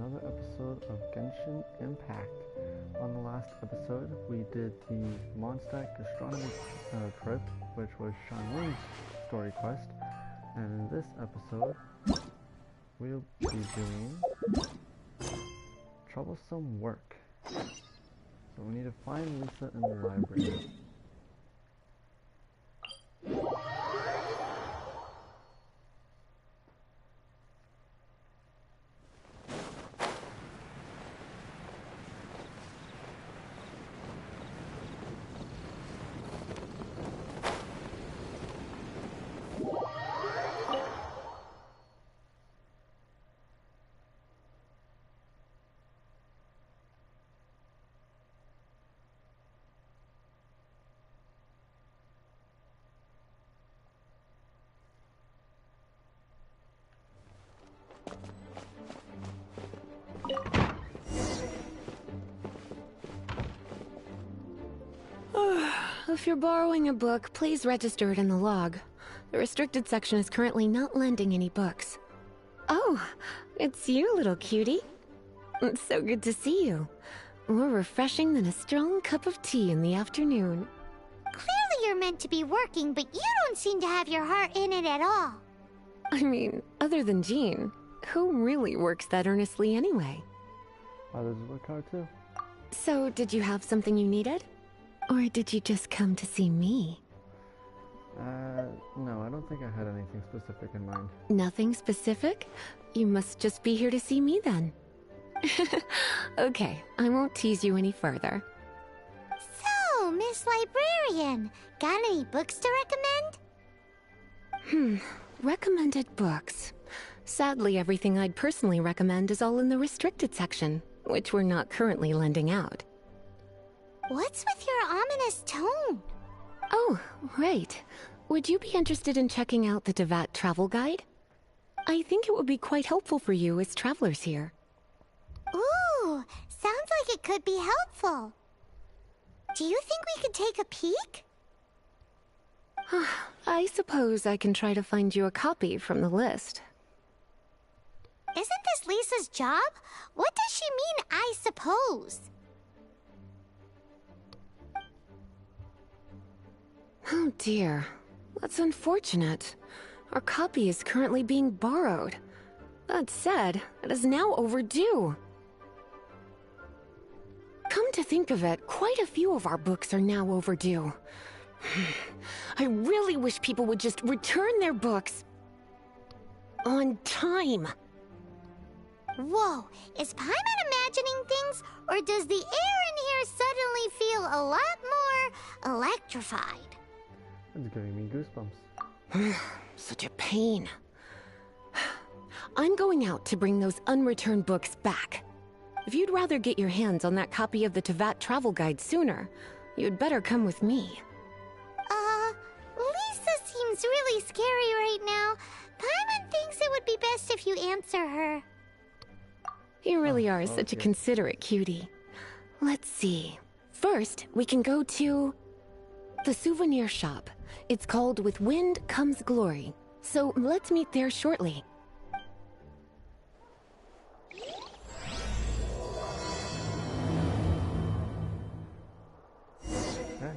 another episode of Genshin Impact. On the last episode, we did the Mondstadt Gastronomy trip, which was Shanling's story quest, and in this episode, we'll be doing Troublesome work. So we need to find Lisa in the library. If you're borrowing a book, please register it in the log. The restricted section is currently not lending any books. Oh, it's you, little cutie. It's so good to see you. More refreshing than a strong cup of tea in the afternoon. Clearly you're meant to be working, but you don't seem to have your heart in it at all. I mean, other than Jean, who really works that earnestly anyway? There's a book card too. So, did you have something you needed? Or did you just come to see me? No, I don't think I had anything specific in mind. Nothing specific? You must just be here to see me then. Okay, I won't tease you any further. So, Miss Librarian, got any books to recommend? Recommended books. Sadly, everything I'd personally recommend is all in the restricted section, which we're not currently lending out. What's with your ominous tone? Oh, right. Would you be interested in checking out the Teyvat travel guide? I think it would be quite helpful for you as travelers here. Ooh, sounds like it could be helpful. Do you think we could take a peek? I suppose I can try to find you a copy from the list. Isn't this Lisa's job? What does she mean, I suppose? Oh dear, that's unfortunate. Our copy is currently being borrowed. That said, it is now overdue. Come to think of it, quite a few of our books are now overdue. I really wish people would just return their books on time. Whoa, is Paimon imagining things, or does the air in here suddenly feel a lot more electrified? It's giving me goosebumps. Such a pain. I'm going out to bring those unreturned books back. If you'd rather get your hands on that copy of the Teyvat travel guide sooner, you'd better come with me. Lisa seems really scary right now. Paimon thinks it would be best if you answer her. You really are such a considerate cutie. Let's see. First, we can go to the souvenir shop. It's called With Wind Comes Glory. So let's meet there shortly. Okay.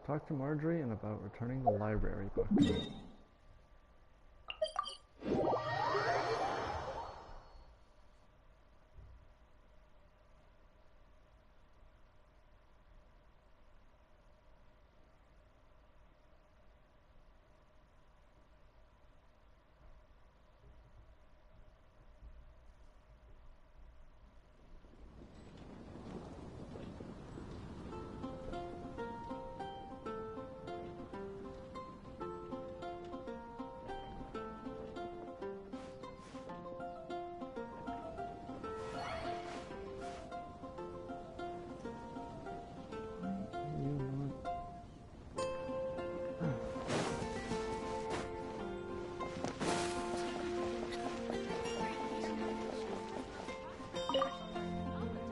Talk to Marjorie and about returning the library book.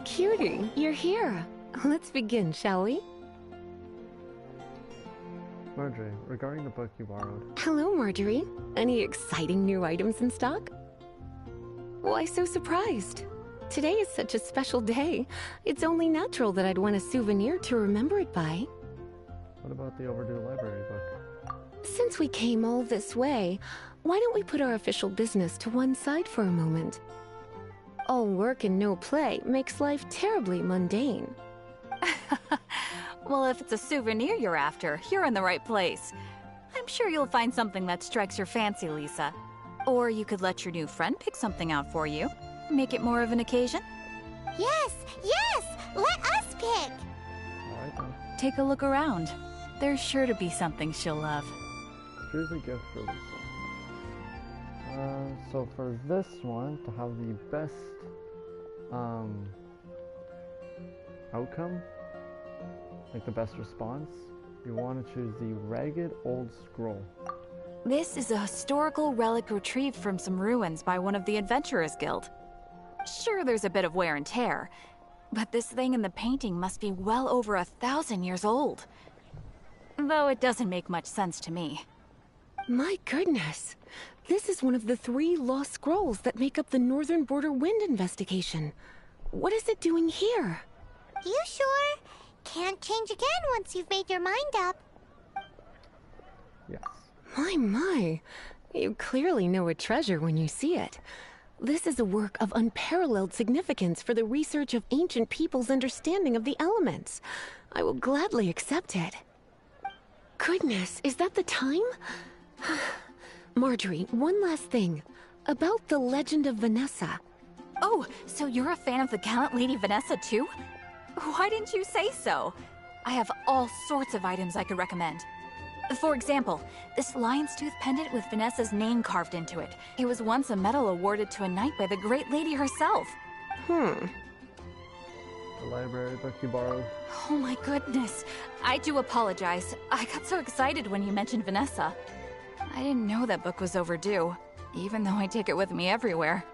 Cutie, you're here. Let's begin, shall we? Marjorie, regarding the book you borrowed. Hello, Marjorie. Any exciting new items in stock? Why so surprised? Today is such a special day. It's only natural that I'd want a souvenir to remember it by. What about the overdue library book? Since we came all this way, why don't we put our official business to one side for a moment? All work and no play makes life terribly mundane. Well, if it's a souvenir you're after, you're in the right place. I'm sure you'll find something that strikes your fancy, Lisa. Or you could let your new friend pick something out for you. Make it more of an occasion. Yes, yes! Let us pick! Alright then. Take a look around. There's sure to be something she'll love. Choose a gift for Lisa. So for this one, to have the best outcome, like the best response, you want to choose the Ragged Old Scroll. This is a historical relic retrieved from some ruins by one of the Adventurers Guild. Sure, there's a bit of wear and tear, but this thing in the painting must be well over 1,000 years old. Though it doesn't make much sense to me. My goodness! This is one of the 3 lost scrolls that make up the Northern Border Wind investigation. What is it doing here? You sure? Can't change again once you've made your mind up. Yes. My. You clearly know a treasure when you see it. This is a work of unparalleled significance for the research of ancient people's understanding of the elements. I will gladly accept it. Goodness, is that the time? Marjorie, one last thing. About the legend of Vanessa. Oh, so you're a fan of the gallant Lady Vanessa too? Why didn't you say so? I have all sorts of items I could recommend. For example, this lion's tooth pendant with Vanessa's name carved into it. It was once a medal awarded to a knight by the great lady herself. The library book you borrowed. Oh my goodness. I do apologize. I got so excited when you mentioned Vanessa. I didn't know that book was overdue, even though I take it with me everywhere.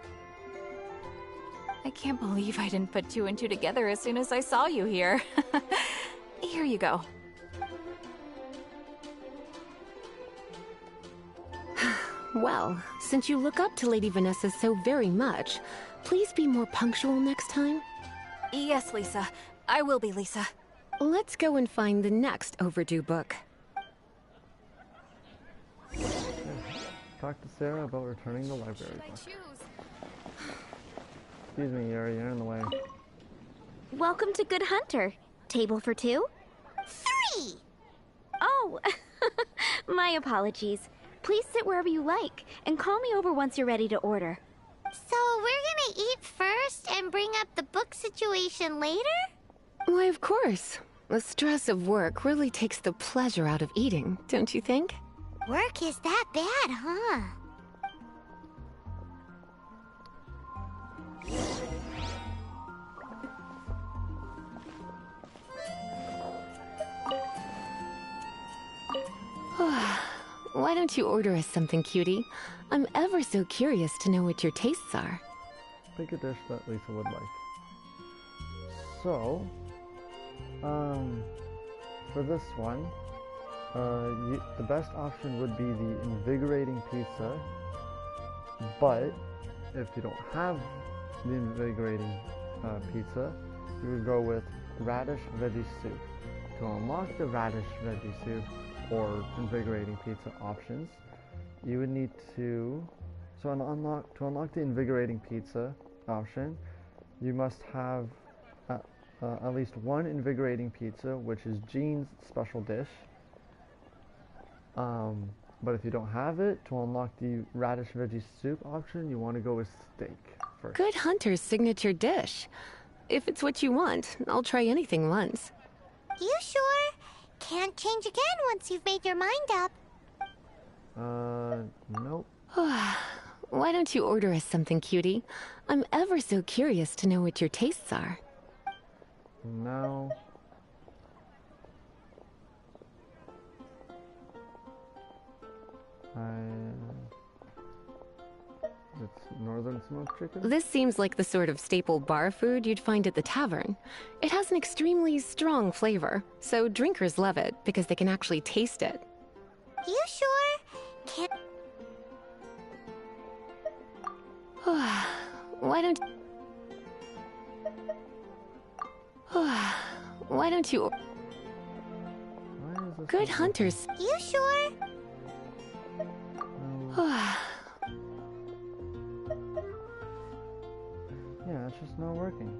I can't believe I didn't put 2 and 2 together as soon as I saw you here. Here you go. Well, since you look up to Lady Vanessa so very much, please be more punctual next time. Yes, Lisa. I will be, Lisa. Let's go and find the next overdue book. Talk to Sarah about returning the library book. Excuse me, Yuri, you're in the way. Welcome to Good Hunter. Table for 2? 3! Oh, my apologies. Please sit wherever you like, and call me over once you're ready to order. So we're gonna eat first and bring up the book situation later? Why, of course. The stress of work really takes the pleasure out of eating, don't you think? Work is that bad, huh? Why don't you order us something, cutie? I'm ever so curious to know what your tastes are. Pick a dish that Lisa would like. So, for this one, the best option would be the invigorating pizza, but if you don't have the invigorating pizza, you would go with radish veggie soup. To unlock the radish veggie soup or invigorating pizza options, you would need to unlock the invigorating pizza option, you must have at least one invigorating pizza, which is Jean's special dish. But if you don't have it, to unlock the radish veggie soup option, you want to go with steak first. Good Hunter's signature dish. If it's what you want, I'll try anything once. You sure? Can't change again once you've made your mind up. Nope. Why don't you order us something, cutie? I'm ever so curious to know what your tastes are. No. It's northern smoked chicken? This seems like the sort of staple bar food you'd find at the tavern. It has an extremely strong flavor, so drinkers love it because they can actually taste it. You sure? Can't... Why don't... Why don't you... Why is this Good not hunters. You sure? working? No. Yeah, it's just not working.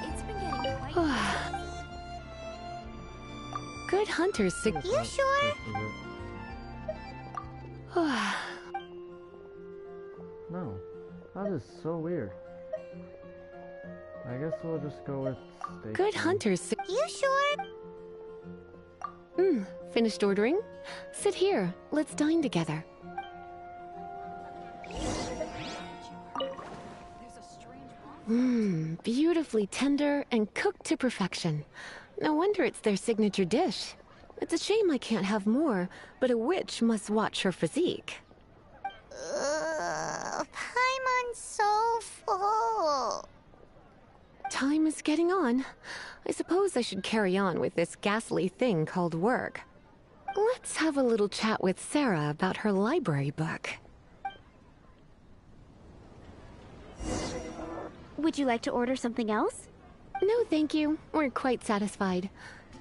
It's been getting quite... Good hunters. I think it's You not sure? fixes it. No, that is so weird. I guess we'll just go with steak. Good then. hunters. You sure? Finished ordering? Sit here. Let's dine together. Beautifully tender and cooked to perfection. No wonder it's their signature dish. It's a shame I can't have more, but a witch must watch her physique. Paimon's so full. Time is getting on. I suppose I should carry on with this ghastly thing called work. Let's have a little chat with Sarah about her library book. Would you like to order something else? No, thank you. We're quite satisfied.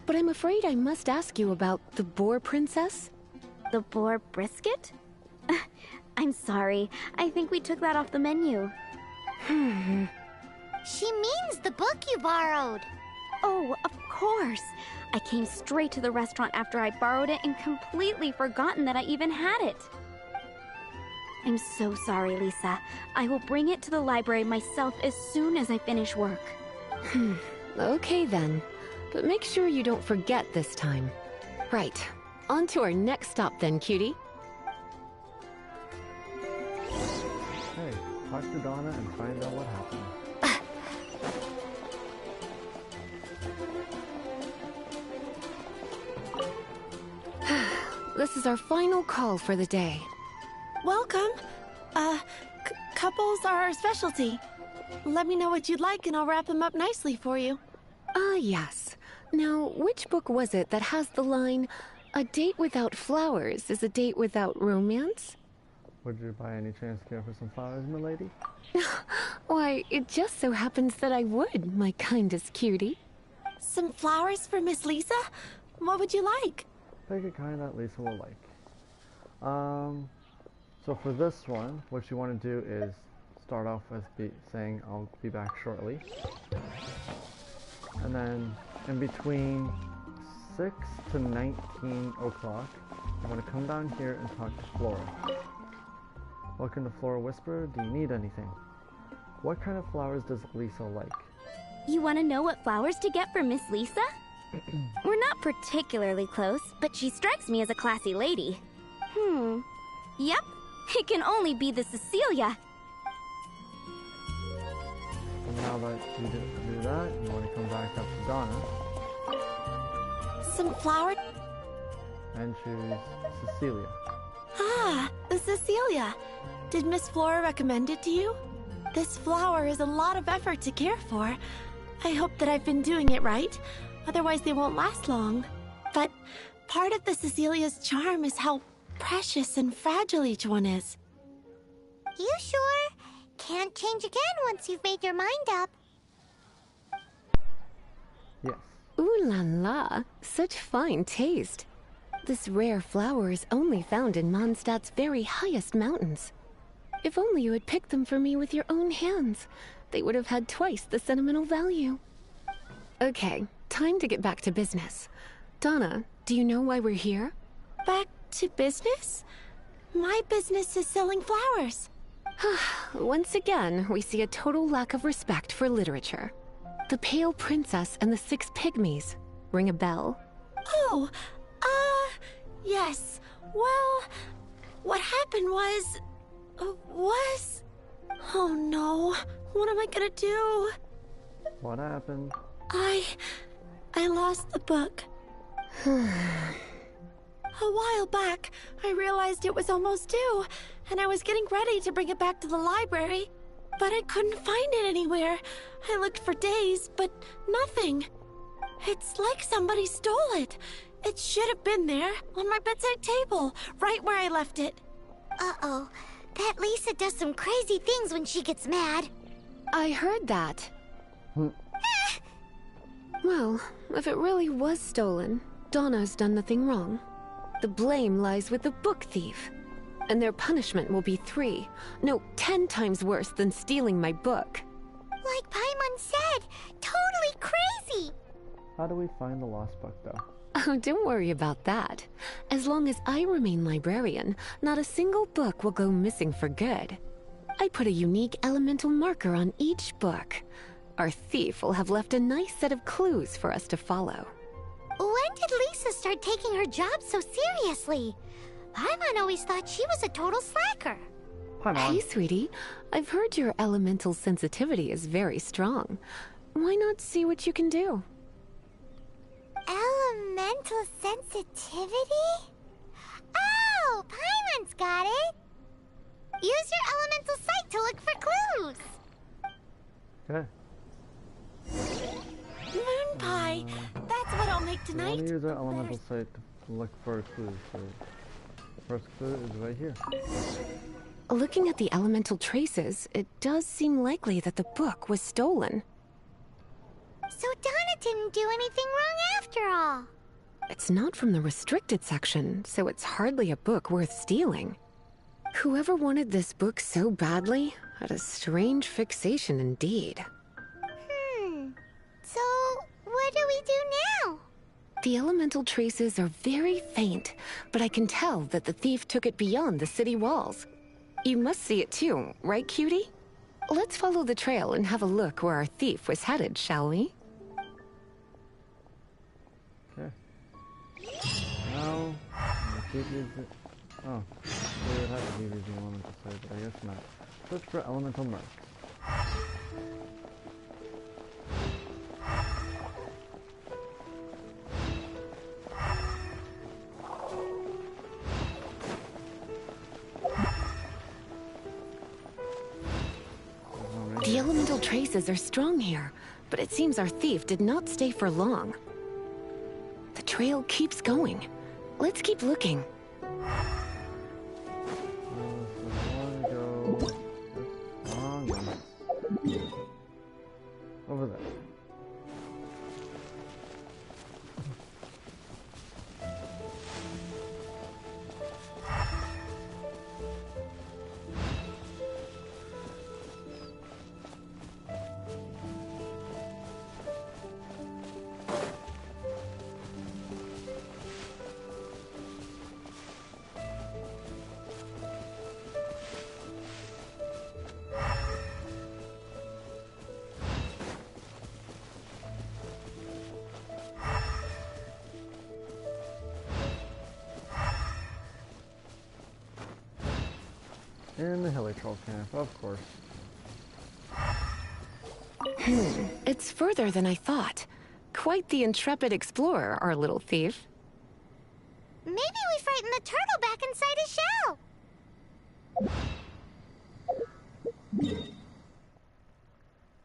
But I'm afraid I must ask you about the Boar Princess. The boar brisket? I'm sorry. I think we took that off the menu. She means the book you borrowed. Oh, of course. I came straight to the restaurant after I borrowed it and completely forgotten that I even had it. I'm so sorry, Lisa. I will bring it to the library myself as soon as I finish work. Okay then. But make sure you don't forget this time. Right. On to our next stop then, cutie. Hey, talk to Donna and find out what happened. This is our final call for the day. Welcome. Couples are our specialty. Let me know what you'd like and I'll wrap them up nicely for you. Yes. Now, which book was it that has the line, "A date without flowers is a date without romance"? Would you by any chance care for some flowers, milady? Why, it just so happens that I would, my kindest cutie. Some flowers for Miss Lisa? What would you like? Pick a kind that Lisa will like. So for this one, what you want to do is start off with saying, "I'll be back shortly." And then in between 6 to 19 o'clock, you're going to come down here and talk to Flora. Welcome to Flora Whisper. Do you need anything? What kind of flowers does Lisa like? You want to know what flowers to get for Miss Lisa? We're not particularly close, but she strikes me as a classy lady. Yep, it can only be the Cecilia. And now that you didn't do that, you want to come back up to Donna Some flower? and choose Cecilia. Ah, Cecilia. Did Miss Flora recommend it to you? This flower is a lot of effort to care for. I hope that I've been doing it right. Otherwise they won't last long. But part of the Cecilia's charm is how precious and fragile each one is. You sure? Can't change again once you've made your mind up. Yes. Ooh la la, such fine taste. This rare flower is only found in Mondstadt's very highest mountains. If only you had picked them for me with your own hands, they would have had twice the sentimental value. Okay, time to get back to business. Donna, do you know why we're here? Back to business? My business is selling flowers. Once again, we see a total lack of respect for literature. The Pale Princess and the Six Pygmies. Ring a bell? Oh, yes. Well, what happened was Was... Oh no, what am I gonna do? What happened? I lost the book. A while back, I realized it was almost due, and I was getting ready to bring it back to the library, but I couldn't find it anywhere. I looked for days, but nothing. It's like somebody stole it. It should have been there, on my bedside table, right where I left it. Uh-oh. That Lisa does some crazy things when she gets mad. I heard that. Well, if it really was stolen, Donna's done nothing wrong. The blame lies with the book thief. And their punishment will be 3, no, 10 times worse than stealing my book. Like Paimon said, totally crazy. How do we find the lost book, though? Oh, don't worry about that. As long as I remain librarian, not a single book will go missing for good. I put a unique elemental marker on each book. Our thief will have left a nice set of clues for us to follow. When did Lisa start taking her job so seriously? Paimon always thought she was a total slacker. Paimon. Hey, sweetie. I've heard your elemental sensitivity is very strong. Why not see what you can do? Elemental sensitivity? Oh, Paimon's got it. Use your elemental sight to look for clues. Okay. Moon pie. That's what I'll make We tonight. want to use our elemental sight to look for clues. So, the first clue is right here. Looking at the elemental traces, it does seem likely that the book was stolen. So Donna didn't do anything wrong after all. It's not from the restricted section, so it's hardly a book worth stealing. Whoever wanted this book so badly had a strange fixation indeed. So what do we do now? The elemental traces are very faint, but I can tell that the thief took it beyond the city walls. You must see it too, right, cutie? Let's follow the trail and have a look where our thief was headed, shall we? Okay. Now, the thief is it. Oh, we would have to be using elemental sight, but I guess not. Search for elemental marks. The elemental traces are strong here, but it seems our thief did not stay for long. The trail keeps going. Let's keep looking. So I want to go this long way. Over there. In the hilly troll camp, of course. It's further than I thought. Quite the intrepid explorer, our little thief. Maybe we frightened the turtle back inside his shell.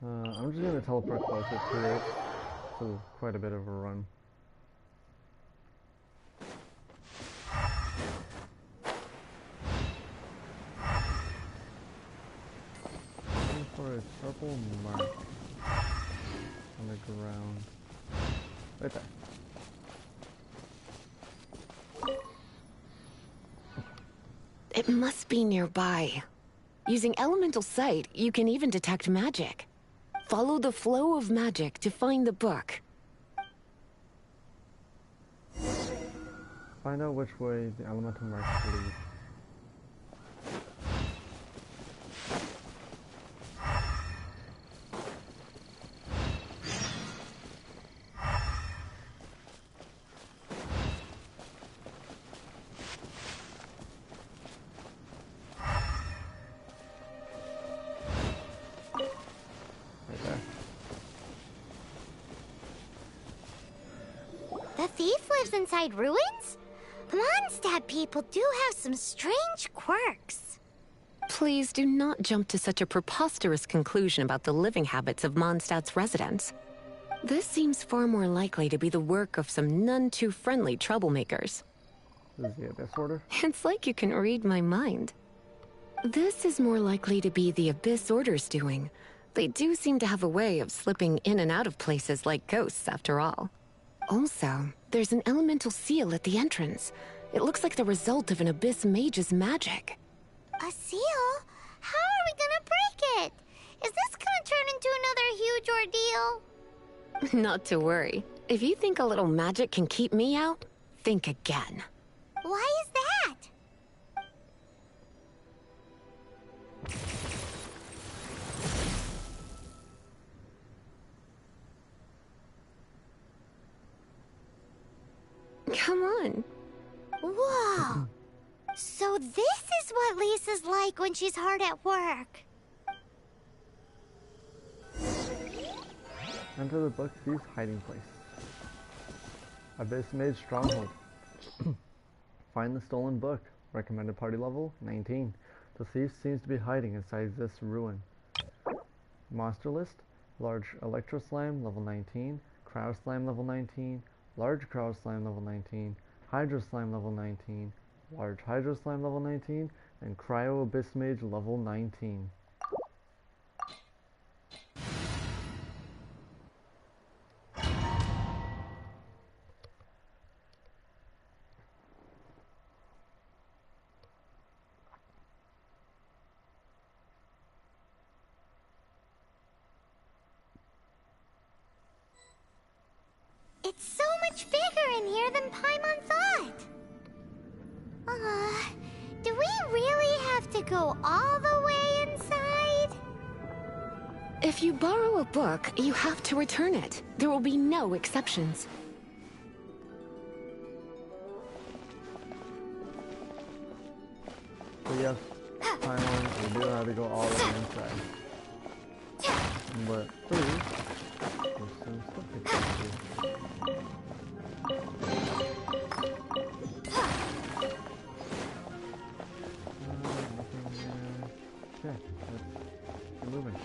I'm just gonna teleport closer to it. So quite a bit of a run. Looking for a purple mark on the ground. Right there. It must be nearby. Using elemental sight, you can even detect magic. Follow the flow of magic to find the book. Find out which way the elemental marks lead. thief lives inside ruins? Mondstadt people do have some strange quirks. Please do not jump to such a preposterous conclusion about the living habits of Mondstadt's residents. This seems far more likely to be the work of some none-too-friendly troublemakers. This is the Abyss Order? It's like you can read my mind. This is more likely to be the Abyss Order's doing. They do seem to have a way of slipping in and out of places like ghosts, after all. Also, there's an elemental seal at the entrance. It looks like the result of an Abyss mage's magic. A seal? How are we gonna break it? Is this gonna turn into another huge ordeal? Not to worry. If you think a little magic can keep me out, think again. Why is that? Come on. Whoa! So this is what Lisa's like when she's hard at work. Enter the book thief's hiding place. Abyss Mage Stronghold. Find the stolen book. Recommended party level 19. The thief seems to be hiding inside this ruin. Monster list: large electro slime level 19, crowd slime level 19, large crowd slime level 19, hydro slime level 19, large hydro slime level 19, and cryo abyss mage level 19. It's so much bigger in here than Paimon thought. Do we really have to go all the way inside? If you borrow a book, you have to return it. There will be no exceptions. So yes, Paimon, we do have to go all the way inside. But first, there's some stuff we can do. Nothing there. Okay, let's keep moving.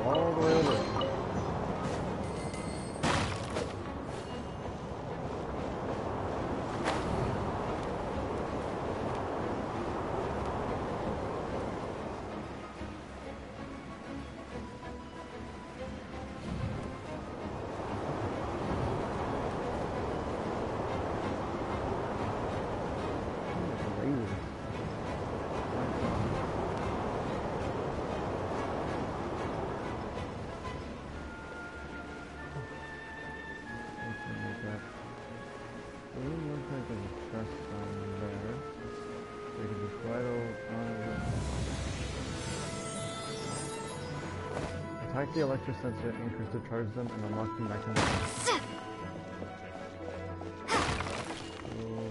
All the way over. Attack the electrosensor, increase the charge them, and unlock the mechanism. So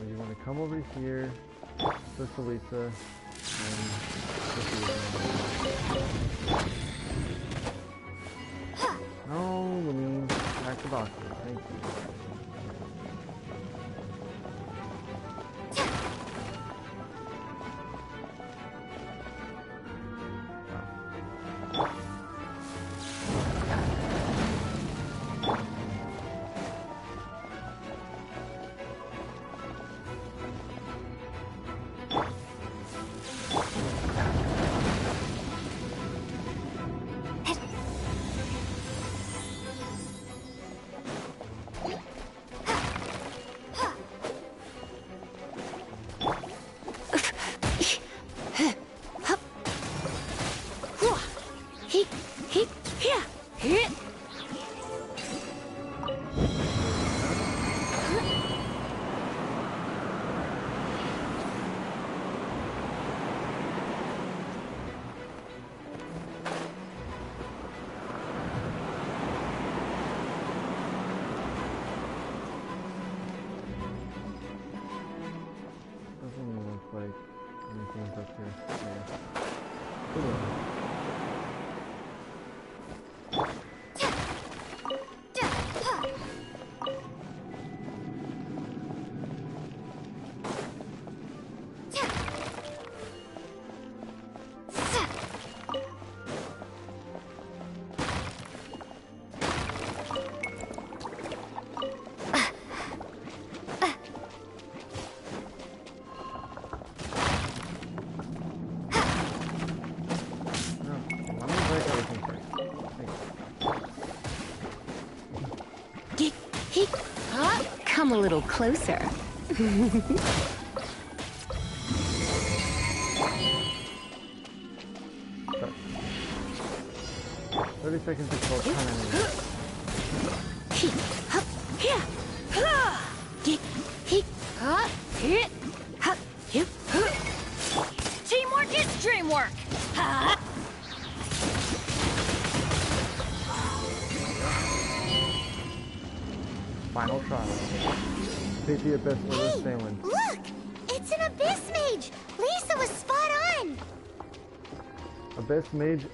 you want to come over here, this to Lisa, and this is no, Lamine, attack the doctor. Thank you. Come a little closer. 30 seconds to kill 10 enemies. Teamwork is dreamwork! Final try. Beat the Abyss with Hey, a sailing. look! It's an Abyss Mage! Lisa was spot on! Abyss Mage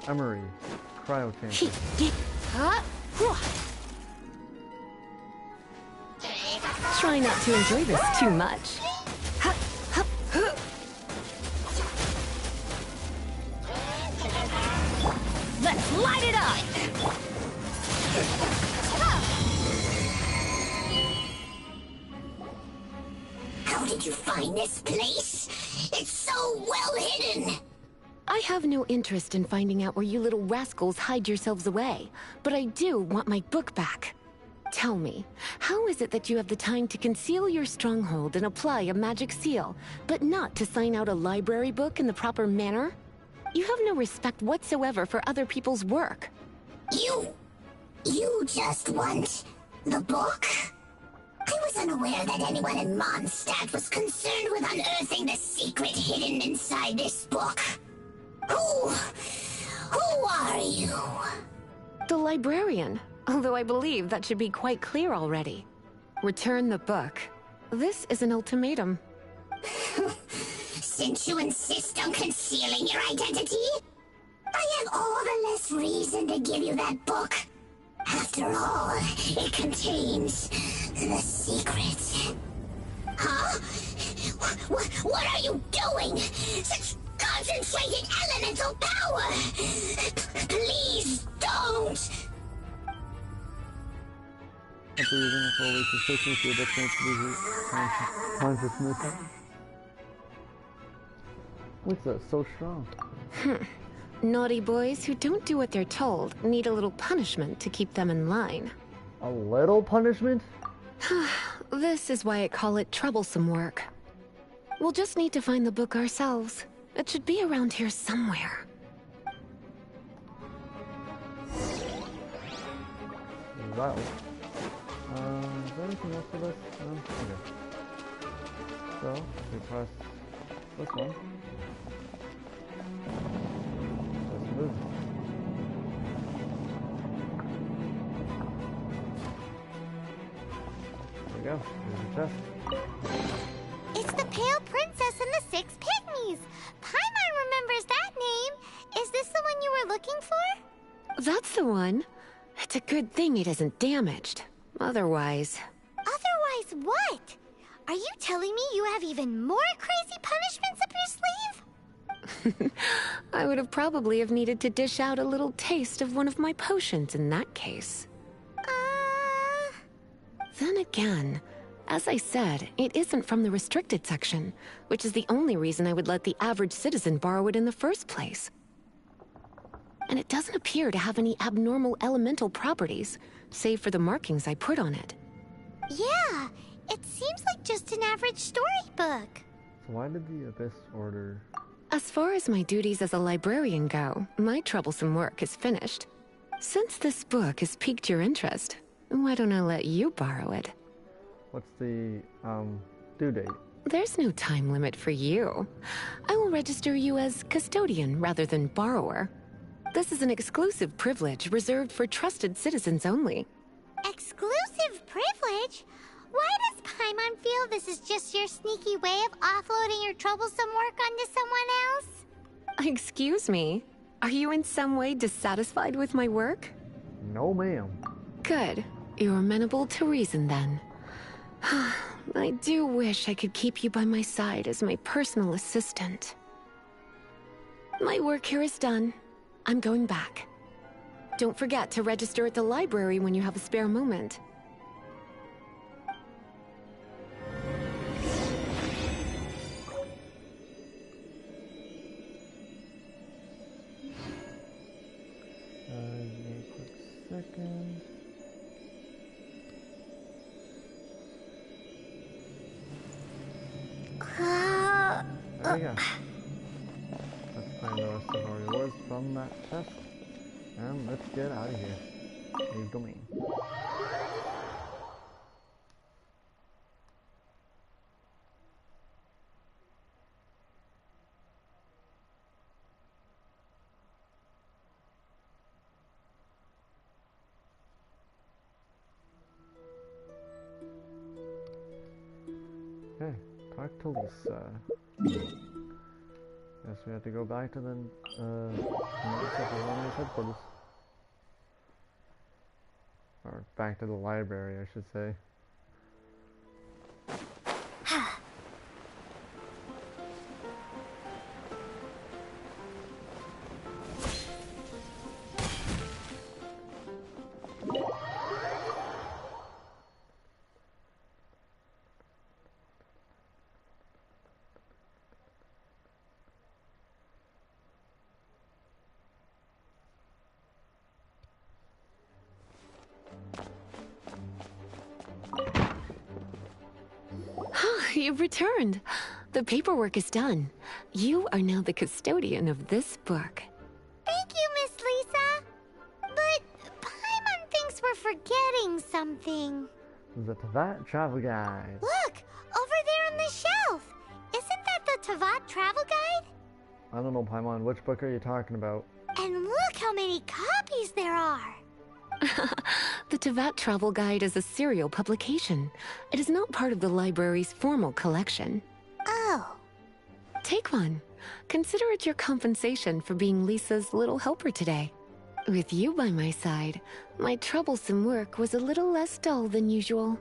Emery. Cryo Champion. Try not to enjoy this too much. Let's light it up! How did you find this place? It's so well hidden! I have no interest in finding out where you little rascals hide yourselves away, but I do want my book back. Tell me, how is it that you have the time to conceal your stronghold and apply a magic seal, but not to sign out a library book in the proper manner? You have no respect whatsoever for other people's work. You just want the book? I was unaware that anyone in Mondstadt was concerned with unearthing the secret hidden inside this book. Who are you? The librarian, although I believe that should be quite clear already. Return the book. This is an ultimatum. Since you insist on concealing your identity, I have all the less reason to give you that book. After all, it contains the secret. Huh? What are you doing? Such concentrated elemental power! Please don't! After using a full week of fixing the Abyss Mage to lose consciousness. What's that so strong? Naughty boys who don't do what they're told need a little punishment to keep them in line. A little punishment? This is why I call it troublesome work. We'll just need to find the book ourselves. It should be around here somewhere. Wow. Is there anything else for this? No? Okay. So, we press this one. Let's move. There we go. Here's the chest. It's the Pale Princess and the Six Pygmies! Paimon remembers that name! Is this the one you were looking for? That's the one. It's a good thing it isn't damaged. Otherwise... Otherwise what? Are you telling me you have even more crazy punishments up your sleeve? I would have probably have needed to dish out a little taste of one of my potions in that case. Then again, as I said, it isn't from the restricted section, which is the only reason I would let the average citizen borrow it in the first place. And it doesn't appear to have any abnormal elemental properties, save for the markings I put on it. Yeah, it seems like just an average storybook. So why did the Abyss order... As far as my duties as a librarian go, my troublesome work is finished. Since this book has piqued your interest, why don't I let you borrow it? What's the, due date? There's no time limit for you. I will register you as custodian rather than borrower. This is an exclusive privilege reserved for trusted citizens only. Exclusive privilege? Why does Paimon feel this is just your sneaky way of offloading your troublesome work onto someone else? Excuse me, are you in some way dissatisfied with my work? No, ma'am. Good. You're amenable to reason then. I do wish I could keep you by my side as my personal assistant. My work here is done. I'm going back. Don't forget to register at the library when you have a spare moment. Give me a quick second. There we go. Let's claim the rest of our rewards from that chest. And let's get out of here. Leave domain. Okay, talk to Lisa. Guess we have to go back to the headquarters. Or back to the library, I should say. You've returned. The paperwork is done. You are now the custodian of this book. Thank you, Miss Lisa. But Paimon thinks we're forgetting something. The Tavat Travel Guide. Look, over there on the shelf. Isn't that the Tavat Travel Guide? I don't know, Paimon, which book are you talking about? And look how many copies there are. The Tavat Travel Guide is a serial publication. It is not part of the library's formal collection. Oh. Take one. Consider it your compensation for being Lisa's little helper today. With you by my side, my troublesome work was a little less dull than usual.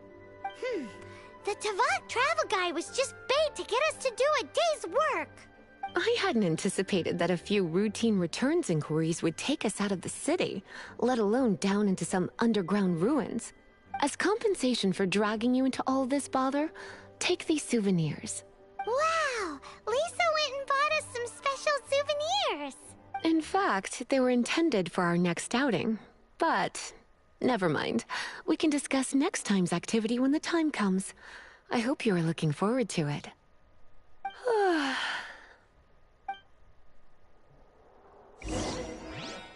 The Tavat Travel Guide was just bait to get us to do a day's work. I hadn't anticipated that a few routine returns inquiries would take us out of the city, let alone down into some underground ruins. As compensation for dragging you into all this bother, take these souvenirs. Wow! Lisa went and bought us some special souvenirs. In fact, they were intended for our next outing. But, never mind. We can discuss next time's activity when the time comes. I hope you are looking forward to it.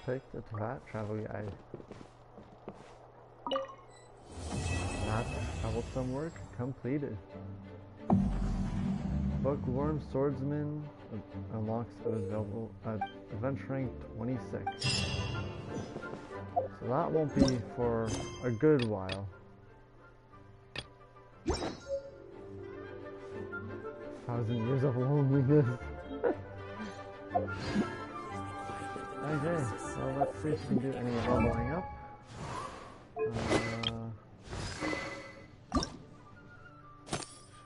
Take the Tavat Travel Guide. That's troublesome work completed. Bookworm Swordsman unlocks available at adventure rank 26. So that won't be for a good while. 1,000 years of loneliness. Okay, so let's see if we can do any leveling up.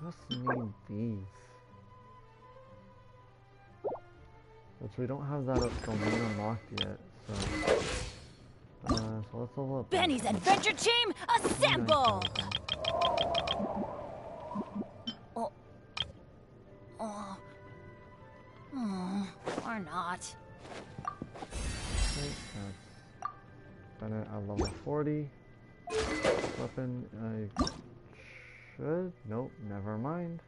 Just need these. Which we don't have that domain unlocked yet, so... so let's level up. Benny's adventure team, assemble! Or not. Okay, that's Bennett at level 40. Weapon, I should? Nope, never mind.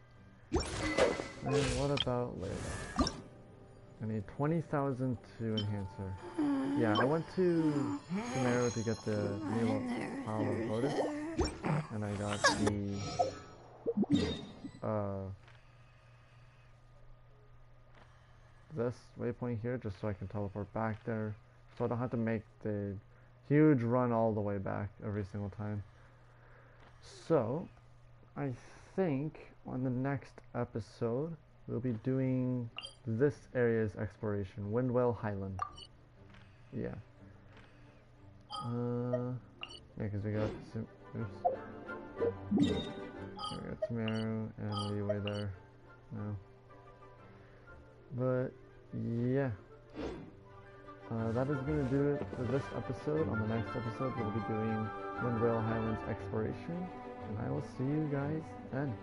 And what about Layla? I need 20,000 to enhance her. Yeah, I went to Sumeru to get the Nilo Power of Lotus, and I got the this waypoint here just so I can teleport back there, so I don't have to make the huge run all the way back every single time. So I think on the next episode we'll be doing this area's exploration, Windwell Highland. Yeah, because we got Sumeru and Leeway there now. But yeah, that is going to do it for this episode. On the next episode, we'll be doing Windwell Highlands exploration, and I will see you guys then.